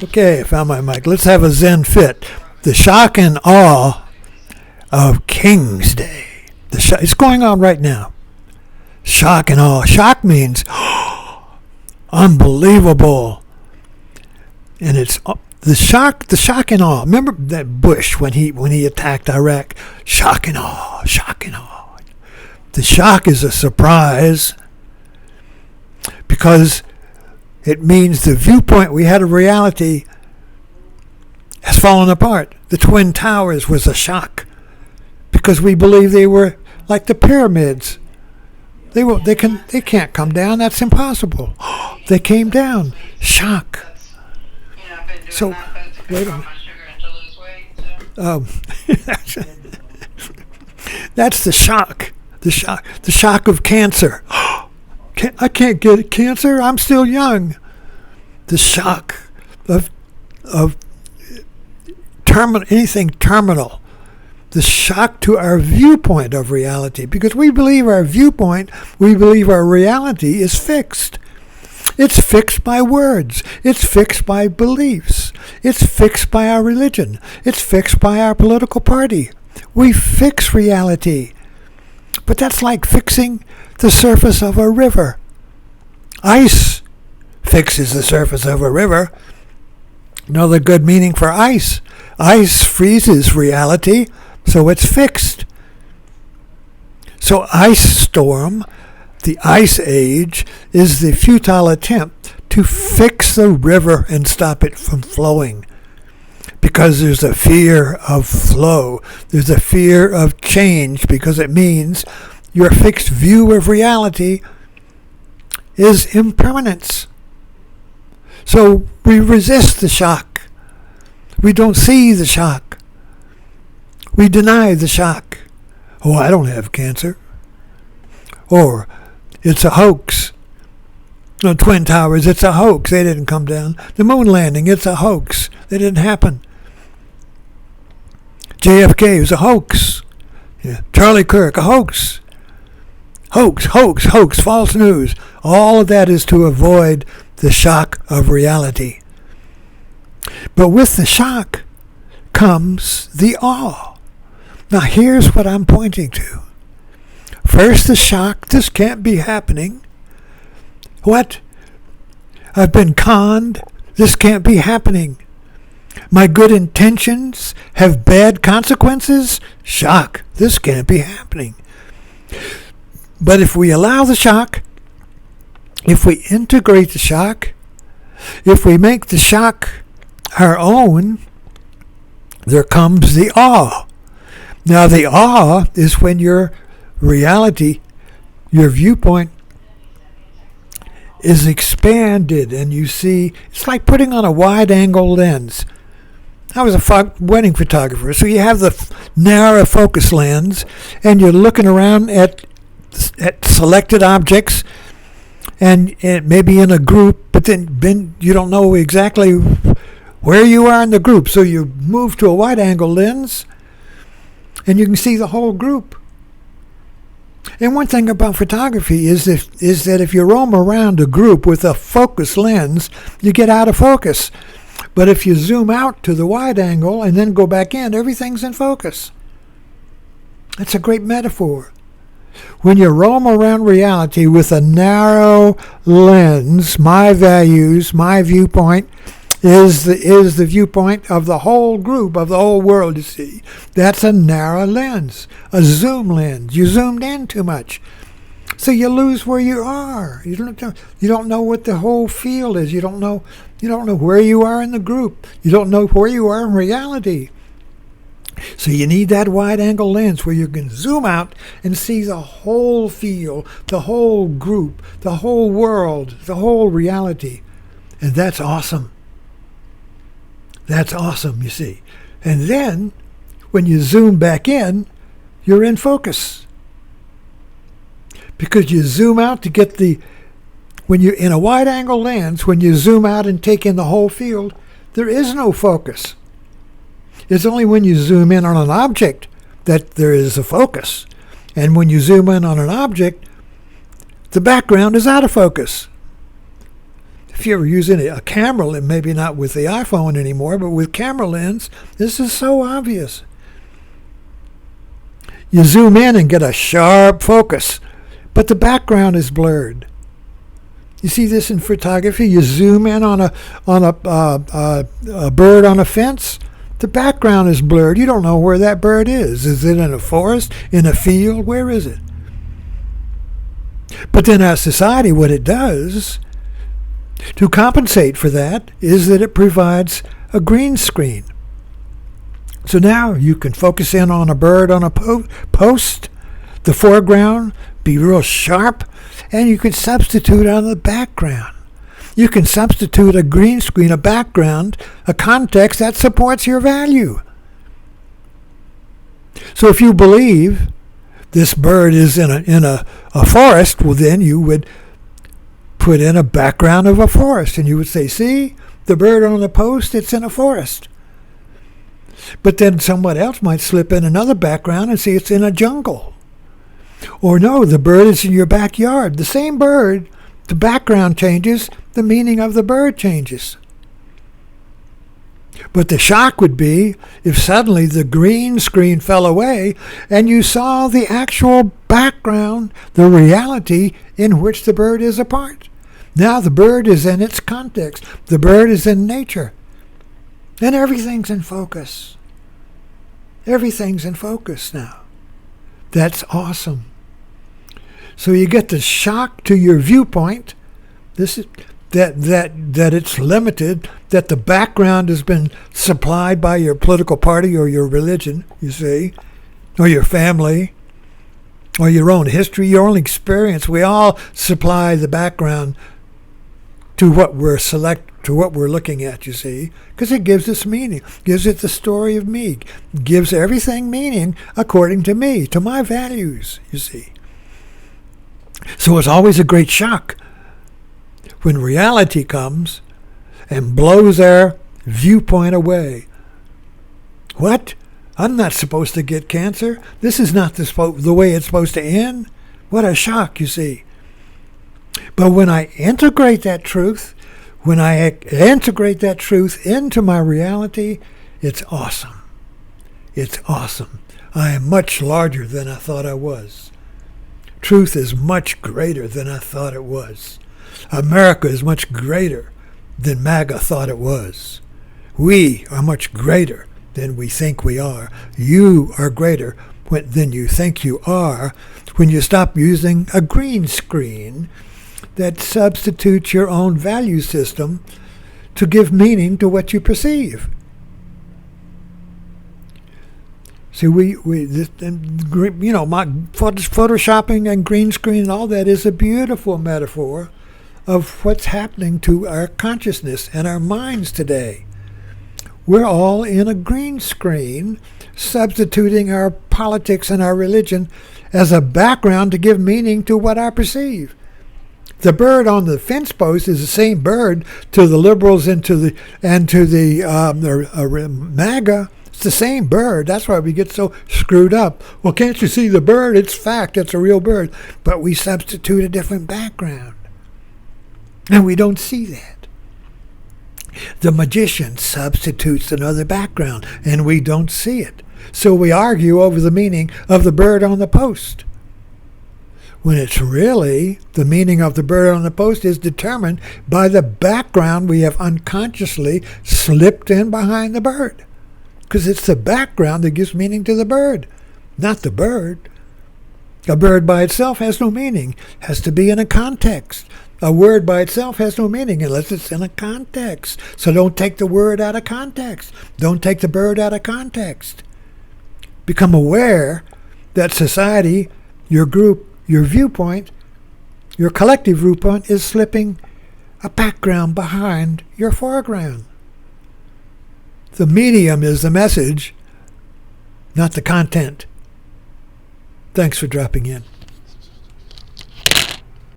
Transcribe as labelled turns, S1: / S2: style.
S1: Okay, I found my mic. Let's have a Zen fit. The shock and awe of King's Day. It's going on right now. Shock and awe. Shock means unbelievable. And it's the shock and awe. Remember that Bush when he attacked Iraq? Shock and awe, shock and awe. The shock is a surprise because it means the viewpoint we had of reality has fallen apart. The Twin Towers was a shock because we believe they were like the pyramids. They can't come down. That's impossible. They came down. Shock. So wait a minute. That's the shock. The shock of cancer. I can't get cancer. I'm still young. The shock of anything terminal. The shock to our viewpoint of reality, because we believe our viewpoint, we believe our reality is fixed. It's fixed by words. It's fixed by beliefs. It's fixed by our religion. It's fixed by our political party. We fix reality. But that's like fixing the surface of a river. Ice fixes the surface of a river. Another good meaning for ice. Ice freezes reality, so it's fixed. So ice storm, the ice age, is the futile attempt to fix the river and stop it from flowing. Because there's a fear of flow. There's a fear of change, because it means your fixed view of reality is impermanence. So we resist the shock. We don't see the shock. We deny the shock. Oh, I don't have cancer. Or, it's a hoax. The Twin Towers, it's a hoax. They didn't come down. The moon landing, it's a hoax. They didn't happen. JFK was a hoax. Yeah. Charlie Kirk, a hoax. Hoax, false news. All of that is to avoid the shock of reality. But with the shock comes the awe. Now here's what I'm pointing to. First the shock, this can't be happening. What? I've been conned, this can't be happening. My good intentions have bad consequences? Shock, this can't be happening. But if we allow the shock, if we integrate the shock, if we make the shock our own, there comes the awe. Now the awe is when your reality, your viewpoint is expanded and you see, it's like putting on a wide-angle lens. I was a wedding photographer, so you have the narrow focus lens and you're looking around at selected objects and maybe in a group, but then you don't know exactly where you are in the group. So you move to a wide-angle lens and you can see the whole group. And one thing about photography is that if you roam around a group with a focus lens, you get out of focus. But if you zoom out to the wide angle and then go back in, everything's in focus. That's a great metaphor. When you roam around reality with a narrow lens, my values, my viewpoint is the viewpoint of the whole group, of the whole world, you see. That's a narrow lens, a zoom lens. You zoomed in too much. So you lose where you are. You don't know what the whole field is. You don't know where you are in the group. You don't know where you are in reality. So you need that wide-angle lens where you can zoom out and see the whole field, the whole group, the whole world, the whole reality. And that's awesome. That's awesome, you see. And then, when you zoom back in, you're in focus. Because you zoom out to get when you're in a wide-angle lens, when you zoom out and take in the whole field, there is no focus. It's only when you zoom in on an object that there is a focus. And when you zoom in on an object, the background is out of focus. if you're using a camera lens, maybe not with the iPhone anymore, but with camera lens, this is so obvious. You zoom in and get a sharp focus, but the background is blurred. You see this in photography. You zoom in on a bird on a fence. The background is blurred. You don't know where that bird is. Is it in a forest? In a field? Where is it? But then our society, what it does to compensate for that is that it provides a green screen. So now you can focus in on a bird on a post, the foreground, be real sharp, and you can substitute on the background. You can substitute a green screen, a background, a context that supports your value. So if you believe this bird is in a forest, well then you would put in a background of a forest, and you would say, see, the bird on the post, it's in a forest. But then someone else might slip in another background and see it's in a jungle. Or no, the bird is in your backyard. The same bird, the background changes, the meaning of the bird changes. But the shock would be if suddenly the green screen fell away and you saw the actual background, the reality in which the bird is a part. Now the bird is in its context. The bird is in nature. And everything's in focus. Everything's in focus now. That's awesome. So you get the shock to your viewpoint. This is that it's limited, that the background has been supplied by your political party or your religion, you see, or your family, or your own history, your own experience. We all supply the background to what we're looking at, you see, because it gives us meaning, gives it the story of me, gives everything meaning according to me, to my values, you see. So it's always a great shock when reality comes and blows our viewpoint away. What? I'm not supposed to get cancer? This is not the way it's supposed to end? What a shock, you see. But when I integrate that truth, into my reality, it's awesome. It's awesome. I am much larger than I thought I was. Truth is much greater than I thought it was. America is much greater than MAGA thought it was. We are much greater than we think we are. You are greater than you think you are when you stop using a green screen that substitutes your own value system to give meaning to what you perceive. See, my photoshopping and green screen and all that is a beautiful metaphor of what's happening to our consciousness and our minds today. We're all in a green screen, substituting our politics and our religion as a background to give meaning to what I perceive. The bird on the fence post is the same bird to the liberals and to the MAGA. It's the same bird. That's why we get so screwed up. Well, can't you see the bird? It's fact. It's a real bird. But we substitute a different background. And we don't see that. The magician substitutes another background, and we don't see it. So we argue over the meaning of the bird on the post, when it's really the meaning of the bird on the post is determined by the background we have unconsciously slipped in behind the bird. Because it's the background that gives meaning to the bird, not the bird. A bird by itself has no meaning. It has to be in a context. A word by itself has no meaning unless it's in a context. So don't take the word out of context. Don't take the bird out of context. Become aware that society, your group, your viewpoint, your collective viewpoint is slipping a background behind your foreground. The medium is the message, not the content. Thanks for dropping in.